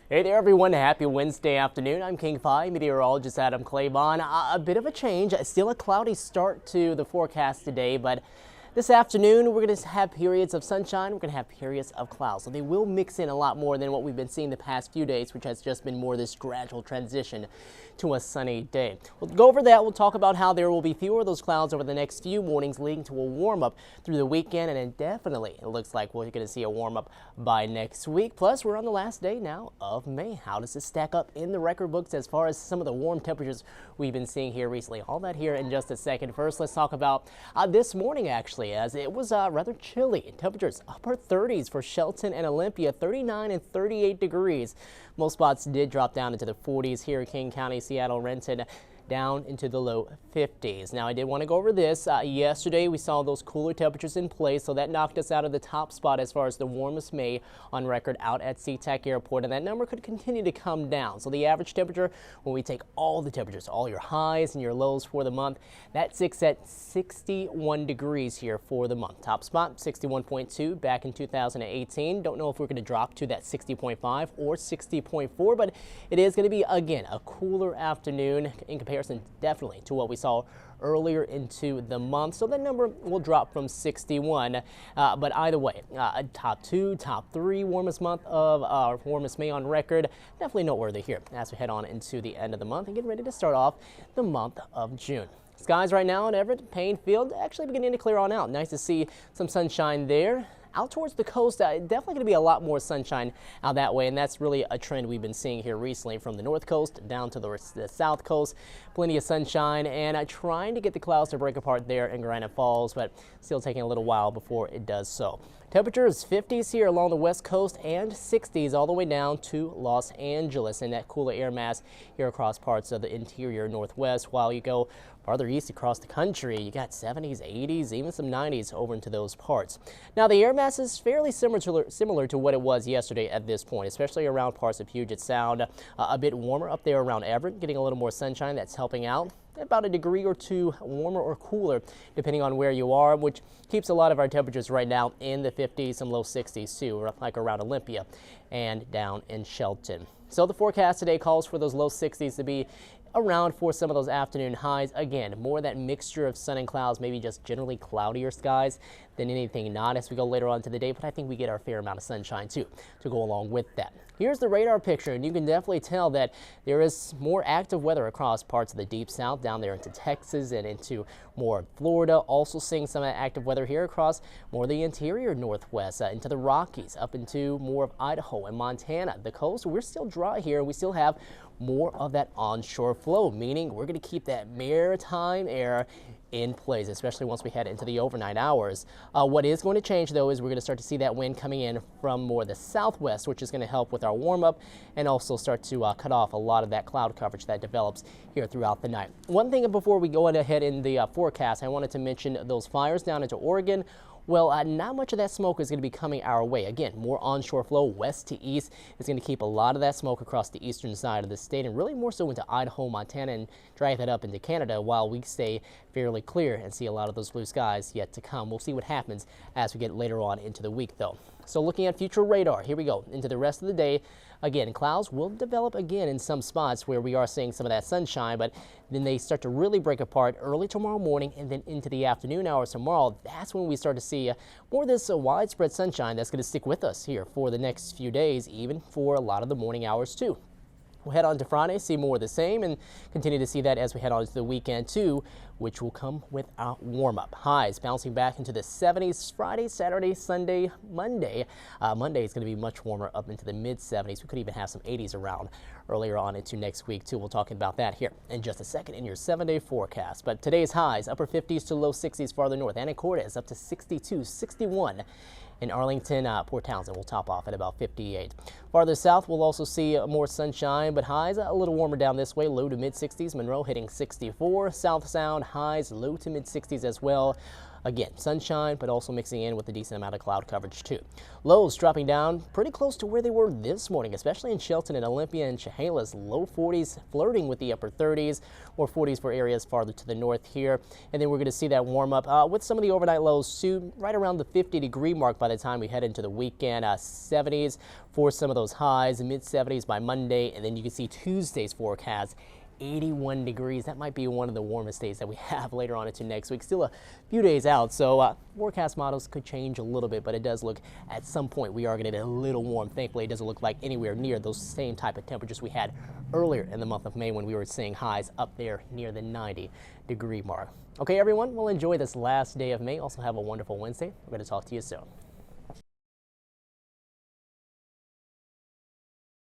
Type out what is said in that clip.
Hey there, everyone. Happy Wednesday afternoon. I'm King Phi, Meteorologist Adam Claibon. A bit of a change. Still a cloudy start to the forecast today, but this afternoon we're going to have periods of sunshine. We're going to have periods of clouds. So they will mix in a lot more than what we've been seeing the past few days, which has just been more this gradual transition to a sunny day. We'll go over that. We'll talk about how there will be fewer of those clouds over the next few mornings, leading to a warm up through the weekend. And then definitely it looks like we're going to see a warm up by next week. Plus, we're on the last day now of May. How does this stack up in the record books as far as some of the warm temperatures we've been seeing here recently? All that here in just a second. First, let's talk about this morning, actually, as it was rather chilly. Temperatures upper 30s for Shelton and Olympia, 39 and 38 degrees. Most spots did drop down into the 40s here in King County, Seattle, Renton, down into the low 50s. Now, I did want to go over this. Yesterday, we saw those cooler temperatures in place, so that knocked us out of the top spot as far as the warmest May on record out at SeaTac Airport, and that number could continue to come down. So the average temperature, when we take all the temperatures, all your highs and your lows for the month, that sits at 61 degrees here for the month. Top spot, 61.2 back in 2018. Don't know if we're going to drop to that 60.5 or 60.4, but it is going to be, again, a cooler afternoon in comparison definitely to what we saw earlier into the month. So that number will drop from 61. But either way, top two, top three warmest month of our warmest May on record. Definitely noteworthy here as we head on into the end of the month and get ready to start off the month of June. Skies right now in Everett, Payne Field actually beginning to clear on out. Nice to see some sunshine there. Out towards the coast, definitely going to be a lot more sunshine out that way, and that's really a trend we've been seeing here recently from the north coast down to the south coast. Plenty of sunshine, and trying to get the clouds to break apart there in Granite Falls, but still taking a little while before it does so. Temperatures 50s here along the west coast and 60s all the way down to Los Angeles, and that cooler air mass here across parts of the interior northwest. While you go farther east across the country, you got 70s, 80s, even some 90s over into those parts. Now, the air mass is fairly similar to what it was yesterday at this point, especially around parts of Puget Sound. A bit warmer up there around Everett, getting a little more sunshine. That's helping out. About a degree or two warmer or cooler depending on where you are, which keeps a lot of our temperatures right now in the 50s, some low 60s too, like around Olympia and down in Shelton. So the forecast today calls for those low 60s to be around for some of those afternoon highs. Again, more that mixture of sun and clouds, maybe just generally cloudier skies than anything not as we go later on to the day, but I think we get our fair amount of sunshine too to go along with that. Here's the radar picture, and you can definitely tell that there is more active weather across parts of the deep south down there into Texas and into more Florida. Also seeing some active weather here across more of the interior northwest into the Rockies, up into more of Idaho and Montana. The coast, we're still dry here. We still have more of that onshore flow, meaning we're going to keep that maritime air in place, especially once we head into the overnight hours. What is going to change, though, is we're going to start to see that wind coming in from more the southwest, which is going to help with our warm-up and also start to cut off a lot of that cloud coverage that develops here throughout the night. One thing before we go ahead in the forecast, I wanted to mention those fires down into Oregon. Well, not much of that smoke is going to be coming our way. Again, more onshore flow west to east is going to keep a lot of that smoke across the eastern side of the state and really more so into Idaho, Montana, and drag that up into Canada while we stay fairly clear and see a lot of those blue skies yet to come. We'll see what happens as we get later on into the week, though. So looking at future radar, here we go into the rest of the day. Again, clouds will develop again in some spots where we are seeing some of that sunshine, but then they start to really break apart early tomorrow morning and then into the afternoon hours tomorrow. That's when we start to see more of this widespread sunshine that's going to stick with us here for the next few days, even for a lot of the morning hours too. We'll head on to Friday, see more of the same, and continue to see that as we head on to the weekend too, which will come with our warm-up. Highs bouncing back into the 70s Friday, Saturday, Sunday, Monday. Monday is going to be much warmer, up into the mid-70s. We could even have some 80s around earlier on into next week too. We'll talk about that here in just a second in your 7-day forecast. But today's highs, upper 50s to low 60s farther north. Anacortes up to 62, 61. In Arlington, Port Townsend will top off at about 58. Farther south, we'll also see more sunshine, but highs a little warmer down this way, low to mid 60s. Monroe hitting 64. South Sound highs low to mid 60s as well. Again, sunshine, but also mixing in with a decent amount of cloud coverage too. Lows dropping down pretty close to where they were this morning, especially in Shelton and Olympia and Chehalis. Low 40s flirting with the upper 30s or 40s for areas farther to the north here. And then we're going to see that warm up with some of the overnight lows soon, right around the 50-degree mark by the time we head into the weekend. 70s for some of those highs, mid 70s by Monday. And then you can see Tuesday's forecast. 81 degrees. That might be one of the warmest days that we have later on into next week. Still a few days out, so forecast models could change a little bit, but it does look at some point we are going to get a little warm. Thankfully, it doesn't look like anywhere near those same type of temperatures we had earlier in the month of May when we were seeing highs up there near the 90-degree mark. Okay, everyone, we'll enjoy this last day of May. Also have a wonderful Wednesday. We're going to talk to you soon.